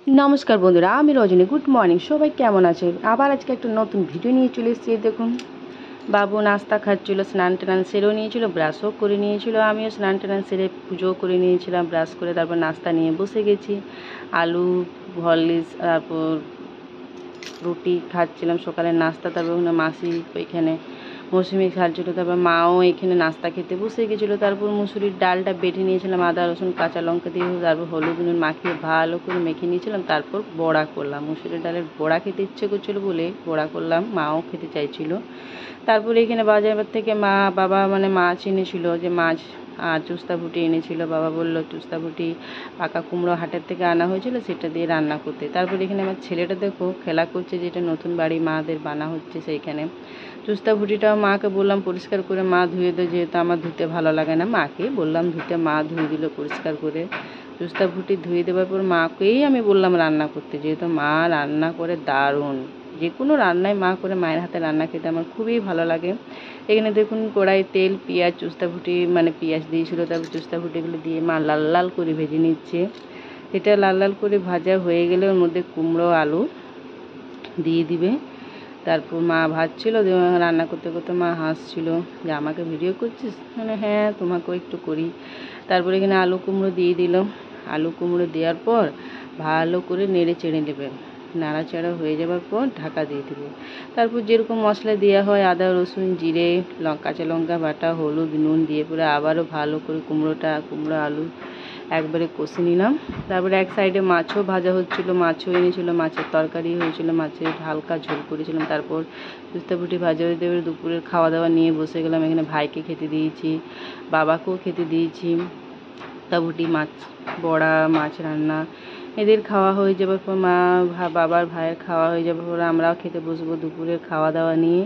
नमस्कार बंधुरा आमी रजनी गुड मर्निंग सबाई केमन आछेन आबार आज के एक नतून भिडियो निये चले एसेछि। देखुन बाबू नास्ता खाচ্ছিল स्नान टान सेरेও নিয়েছিল ব্রাশও করে নিয়েছিল আমিও স্নান টান সেরে পুজো করে নিয়েছিলাম ব্রাশ করে তারপর নাস্তা নিয়ে বসে গেছি। আলু হরলিক্স তারপর রুটি খাচ্ছিলাম সকালের নাস্তা। তারপর ওখানে মাসি ওইখানে মৌসুমি খাচ্ছিল, তারপর মাও এখানে নাস্তা খেতে বসে গেছিলো। তারপর মুসুরির ডালটা বেটে নিয়েছিলাম আদা রসুন কাঁচা লঙ্কা দিয়ে, তারপর হলুদ নুন মাখিয়ে ভালো করে মেখে নিয়েছিলাম। তারপর বড়া করলাম, মুসুরির ডালের বড়া খেতে ইচ্ছে করছিলো বলে বড়া করলাম, মাও খেতে চাইছিল। তারপরে এখানে বাজার থেকে বাবা মাছ এনেছিল, যে মাছ আর চুস্তা ফুটি এনেছিল। বাবা বলল চুস্তা ফুটি পাকা কুমড়ো হাটের থেকে আনা হয়েছিল সেটা দিয়ে রান্না করতে। তারপরে এখানে আমার ছেলেটা দেখো খেলা করছে, যেটা নতুন বাড়ি মাদের বানা হচ্ছে সেইখানে। চুস্তা ফুটিটাও মাকে বললাম পরিষ্কার করে মা ধুয়ে দেয়, যেহেতু আমার ধুতে ভালো লাগে না, মাকে বললাম ধুতে, মা ধুয়ে দিল পরিষ্কার করে। চুস্তা ফুটি ধুয়ে দেওয়ার পর মাকেই আমি বললাম রান্না করতে, যেহেতু মা রান্না করে দারুণ। যে কোনো রান্নায় মা করে, মায়ের হাতে রান্না খেতে আমার খুবই ভালো লাগে। এখানে দেখুন কড়াই তেল পেঁয়াজ চুস্তা ফুটি পেঁয়াজ দিয়েছিল, তারপর চুস্তা ফুটিগুলো দিয়ে মা লাল লাল করে ভেজে নিচ্ছে। এটা লাল লাল করে ভাজা হয়ে গেলে ওর মধ্যে কুমড়ো আলু দিয়ে দিবে। তারপর মা ভাজছিল, রান্না করতে করতে মা হাসছিল যে আমাকে ভিডিও করছিস, হ্যাঁ তোমাকেও একটু করি। তারপরে এখানে আলু কুমড়ো দিয়ে দিলাম। আলু কুমড়ো দেওয়ার পর ভালো করে নেড়ে চেড়ে নেবে, নাড়াচাড়া হয়ে যাওয়ার পর ঢাকা দিয়ে দেবে। তারপর যেরকম মশলা দেওয়া হয় আদা রসুন জিরে কাঁচা লঙ্কা বাটা হলুদ নুন দিয়ে পরে আবারও ভালো করে কুমড়ো আলু একবারে কষে নিলাম। তারপরে এক সাইডে মাছও ভাজা হচ্ছিল, মাছও এনেছিল, মাছের তরকারি হয়েছিল, মাছের হালকা ঝোল করেছিলাম। তারপর চুস্তা ফুটি ভাজা হয়ে দেবে। দুপুরের খাওয়া দাওয়া নিয়ে বসে গেলাম। এখানে ভাইকে খেতে দিয়েছি, বাবাকেও খেতে দিয়েছি। চুস্তা মাছ বড়া মাছ রান্না এদের খাওয়া হয়ে যাবার পর বাবার ভাইয়ের খাওয়া হয়ে যাবার পর আমরাও খেতে বসবো দুপুরের খাওয়া দাওয়া নিয়ে।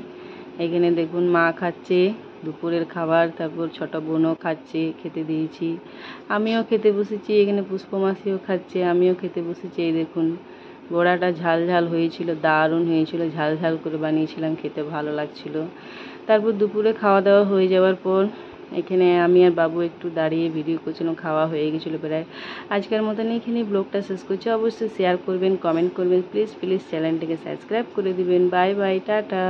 এখানে দেখুন মা খাচ্ছে দুপুরের খাবার, তারপর ছোট বোনও খাচ্ছে, খেতে দিয়েছি। আমিও খেতে বসেছি, এখানে পুষ্পমাসিও খাচ্ছে, আমিও খেতে বসেছি। এই দেখুন বড়াটা ঝাল ঝাল হয়েছিল, দারুণ হয়েছিল, ঝাল ঝাল করে বানিয়েছিলাম, খেতে ভালো লাগছিল। তারপর দুপুরে খাওয়া দাওয়া হয়ে যাওয়ার পর এখানে আমি আর বাবু একটু দাঁড়িয়ে ভিডিও করছিলাম, খাওয়া হয়ে গেছিলো প্রায়। আজকের মতন এখানে ব্লগটা শেষ করছি। অবশ্যই শেয়ার করবেন, কমেন্ট করবেন, প্লিজ চ্যানেলটিকে সাবস্ক্রাইব করে দিবেন। Bye bye, tata.